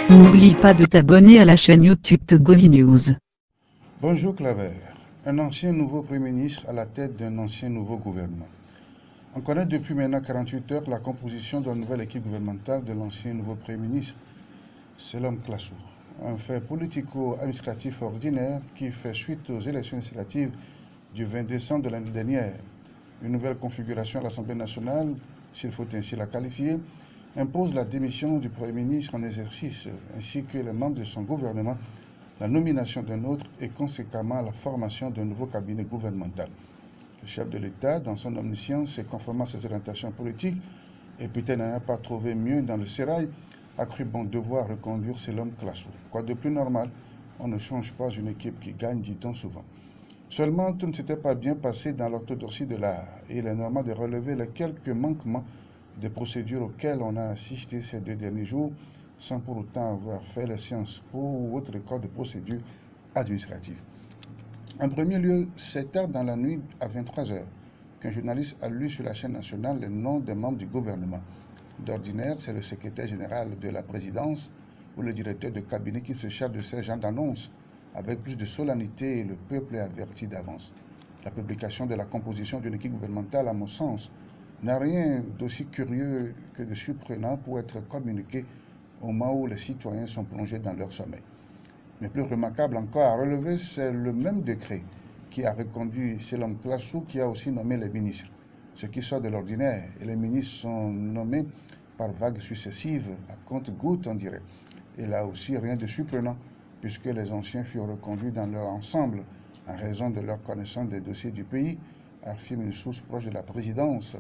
N'oublie pas de t'abonner à la chaîne YouTube Togovi News. Bonjour Claver, un ancien nouveau Premier ministre à la tête d'un ancien nouveau gouvernement. On connaît depuis maintenant 48 heures la composition de la nouvelle équipe gouvernementale de l'ancien nouveau Premier ministre, Selom Klasso. Un fait politico-administratif ordinaire qui fait suite aux élections législatives du 20 décembre de l'année dernière. Une nouvelle configuration à l'Assemblée nationale, s'il faut ainsi la qualifier, impose la démission du Premier ministre en exercice, ainsi que les membres de son gouvernement, la nomination d'un autre et conséquemment la formation d'un nouveau cabinet gouvernemental. Le chef de l'État, dans son omniscience et conformément à ses orientations politiques, et peut-être n'ayant pas trouvé mieux dans le sérail, a cru bon devoir reconduire Selom Klasso. Quoi de plus normal, on ne change pas une équipe qui gagne, dit-on souvent. Seulement, tout ne s'était pas bien passé dans l'orthodoxie de l'art, et il est normal de relever les quelques manquements des procédures auxquelles on a assisté ces 2 derniers jours, sans pour autant avoir fait les Sciences Po ou autre école de procédure administrative. En premier lieu, c'est tard dans la nuit à 23 h qu'un journaliste a lu sur la chaîne nationale les noms des membres du gouvernement. D'ordinaire, c'est le secrétaire général de la présidence ou le directeur de cabinet qui se charge de ces genres d'annonces. Avec plus de solennité, le peuple est averti d'avance. La publication de la composition d'une équipe gouvernementale, à mon sens, n'a rien d'aussi curieux que de surprenant pour être communiqué au moment où les citoyens sont plongés dans leur sommeil. Mais plus remarquable encore à relever, c'est le même décret qui a reconduit Selom Klasso qui a aussi nommé les ministres, ce qui sort de l'ordinaire, et les ministres sont nommés par vagues successives, à compte-gouttes on dirait. Et là aussi rien de surprenant, puisque les anciens furent reconduits dans leur ensemble en raison de leur connaissance des dossiers du pays, affirme une source proche de la présidence,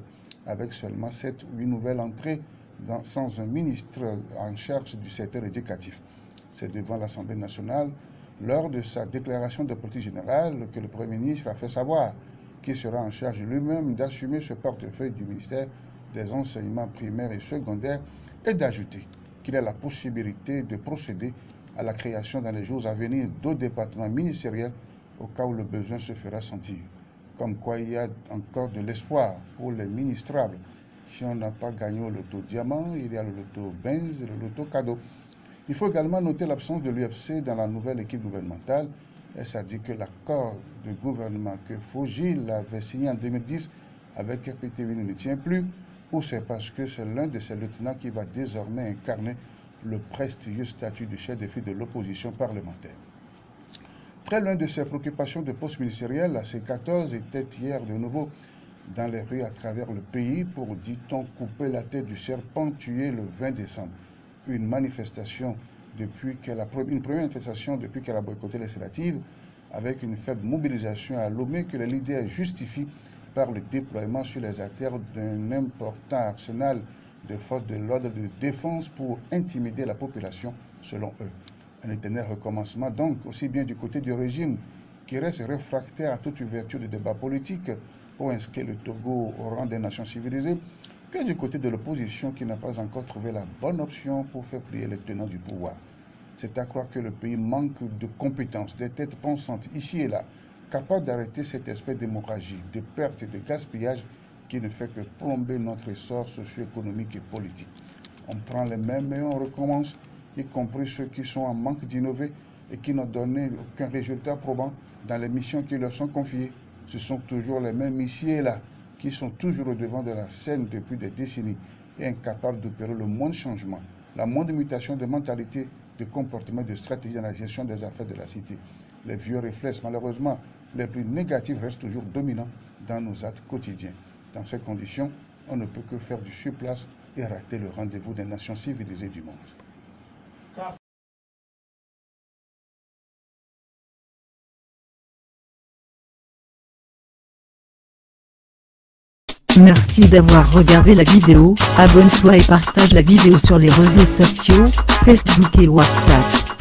avec seulement 7 ou 8 nouvelles entrées sans un ministre en charge du secteur éducatif. C'est devant l'Assemblée nationale, lors de sa déclaration de politique générale, que le Premier ministre a fait savoir qu'il sera en charge lui-même d'assumer ce portefeuille du ministère des enseignements primaires et secondaires et d'ajouter qu'il a la possibilité de procéder à la création dans les jours à venir d'autres départements ministériels au cas où le besoin se fera sentir. Comme quoi il y a encore de l'espoir pour les ministrables. Si on n'a pas gagné au loto diamant, il y a le loto Benz et le loto cadeau. Il faut également noter l'absence de l'UFC dans la nouvelle équipe gouvernementale. Et ça dit que l'accord de gouvernement que Fogil avait signé en 2010 avec RPTV ne tient plus, ou c'est parce que c'est l'un de ses lieutenants qui va désormais incarner le prestigieux statut de chef de file de l'opposition parlementaire. Très loin de ses préoccupations de poste ministériel, la C14 était hier de nouveau dans les rues à travers le pays pour, dit-on, couper la tête du serpent tué le 20 décembre. Une première manifestation depuis qu'elle a boycotté les législatives, avec une faible mobilisation à Lomé que les leaders justifient par le déploiement sur les artères d'un important arsenal de forces de l'ordre de défense pour intimider la population, selon eux. Un éternel recommencement donc, aussi bien du côté du régime, qui reste réfractaire à toute ouverture de débat politique pour inscrire le Togo au rang des nations civilisées, que du côté de l'opposition qui n'a pas encore trouvé la bonne option pour faire plier les tenants du pouvoir. C'est à croire que le pays manque de compétences, des têtes pensantes ici et là, capables d'arrêter cet espèce d'hémorragie, de perte et de gaspillage qui ne fait que plomber notre essor socio-économique et politique. On prend les mêmes et on recommence, y compris ceux qui sont en manque d'innover et qui n'ont donné aucun résultat probant dans les missions qui leur sont confiées. Ce sont toujours les mêmes ici et là, qui sont toujours au devant de la scène depuis des décennies et incapables d'opérer le moindre changement, la moindre mutation de mentalité, de comportement et de stratégie dans la gestion des affaires de la cité. Les vieux réflexes, malheureusement, les plus négatifs restent toujours dominants dans nos actes quotidiens. Dans ces conditions, on ne peut que faire du surplace et rater le rendez-vous des nations civilisées du monde. Merci d'avoir regardé la vidéo, abonne-toi et partage la vidéo sur les réseaux sociaux, Facebook et WhatsApp.